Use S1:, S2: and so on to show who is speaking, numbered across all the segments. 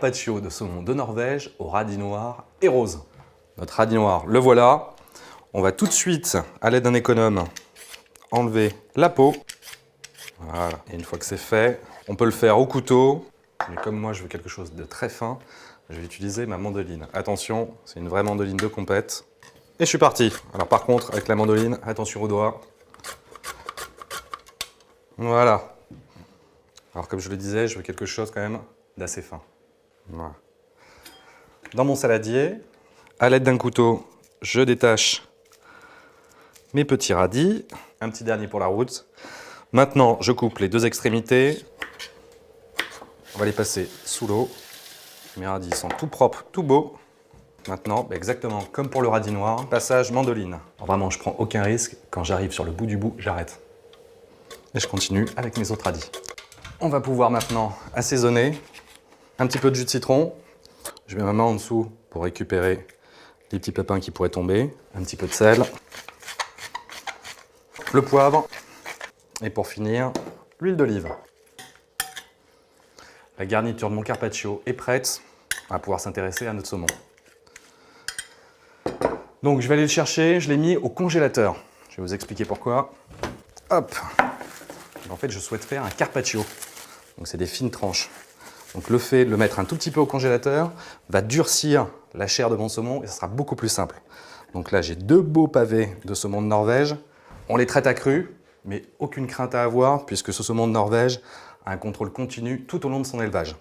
S1: carpaccio de saumon de Norvège au radis noir et rose. Notre radis noir, le voilà. On va tout de suite, à l'aide d'un économe, enlever la peau. Voilà, et une fois que c'est fait, on peut le faire au couteau. Mais comme moi, je veux quelque chose de très fin, je vais utiliser ma mandoline. Attention, c'est une vraie mandoline de compète. Et je suis parti. Alors par contre, avec la mandoline, attention aux doigts. Voilà. Alors comme je le disais, je veux quelque chose quand même d'assez fin. Voilà. Dans mon saladier, à l'aide d'un couteau, je détache mes petits radis. Un petit dernier pour la route. Maintenant, je coupe les deux extrémités. On va les passer sous l'eau. Mes radis sont tout propres, tout beaux. Maintenant, exactement comme pour le radis noir, passage mandoline. Alors vraiment, je prends aucun risque. Quand j'arrive sur le bout du bout, j'arrête. Et je continue avec mes autres radis. On va pouvoir maintenant assaisonner. Un petit peu de jus de citron. Je mets ma main en dessous pour récupérer les petits pépins qui pourraient tomber. Un petit peu de sel. Le poivre. Et pour finir, l'huile d'olive. La garniture de mon carpaccio est prête. On va pouvoir s'intéresser à notre saumon. Donc je vais aller le chercher, je l'ai mis au congélateur. Je vais vous expliquer pourquoi. Hop. En fait, je souhaite faire un carpaccio. Donc c'est des fines tranches. Donc le fait de le mettre un tout petit peu au congélateur va durcir la chair de mon saumon et ça sera beaucoup plus simple. Donc là, j'ai deux beaux pavés de saumon de Norvège. On les traite à cru, mais aucune crainte à avoir puisque ce saumon de Norvège a un contrôle continu tout au long de son élevage.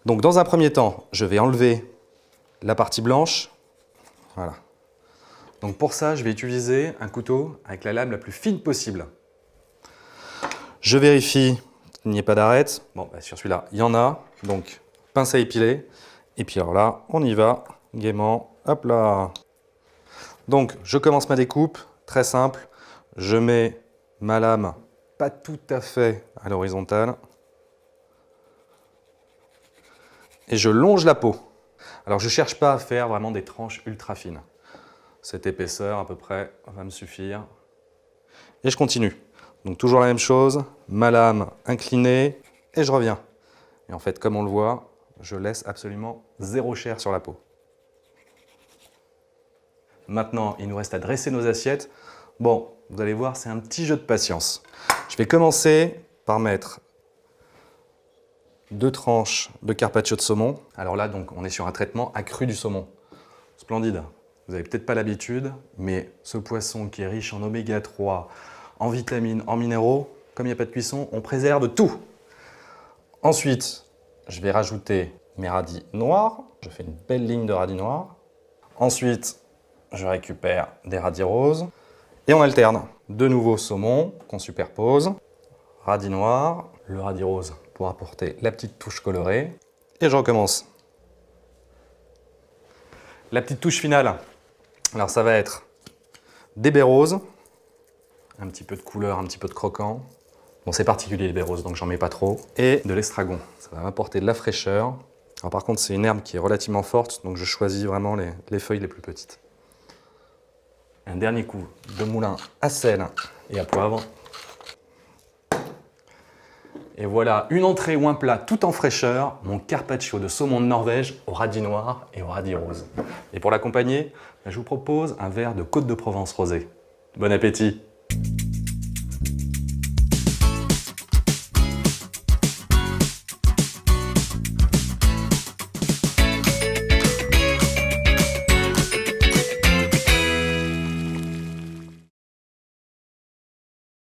S1: Donc dans un premier temps, je vais enlever la partie blanche. Voilà. Donc pour ça, je vais utiliser un couteau avec la lame la plus fine possible. Je vérifie qu'il n'y ait pas d'arête. Bon, sur celui-là, il y en a. Donc, pince à épiler. Et puis alors là, on y va gaiement. Hop là. Donc, je commence ma découpe. Très simple. Je mets ma lame pas tout à fait à l'horizontale. Et je longe la peau. Alors, je ne cherche pas à faire vraiment des tranches ultra fines. Cette épaisseur, à peu près, va me suffire. Et je continue. Donc toujours la même chose, ma lame inclinée, et je reviens. Et en fait, comme on le voit, je laisse absolument zéro chair sur la peau. Maintenant, il nous reste à dresser nos assiettes. Bon, vous allez voir, c'est un petit jeu de patience. Je vais commencer par mettre 2 tranches de carpaccio de saumon. Alors là, donc, on est sur un traitement accru du saumon. Splendide. Vous n'avez peut-être pas l'habitude, mais ce poisson qui est riche en oméga 3, en vitamines, en minéraux, comme il n'y a pas de cuisson, on préserve tout. Ensuite, je vais rajouter mes radis noirs. Je fais une belle ligne de radis noirs. Ensuite, je récupère des radis roses. Et on alterne. De nouveau saumon qu'on superpose. Radis noir, le radis rose pour apporter la petite touche colorée. Et je recommence. La petite touche finale. Alors ça va être des baies roses, un petit peu de couleur, un petit peu de croquant. Bon, c'est particulier les baies roses, donc j'en mets pas trop. Et de l'estragon, ça va m'apporter de la fraîcheur. Alors par contre, c'est une herbe qui est relativement forte, donc je choisis vraiment les feuilles les plus petites. Un dernier coup de moulin à sel et à poivre. Et voilà, une entrée ou un plat tout en fraîcheur, mon carpaccio de saumon de Norvège au radis noir et au radis rose. Et pour l'accompagner, je vous propose un verre de Côte de Provence rosé. Bon appétit!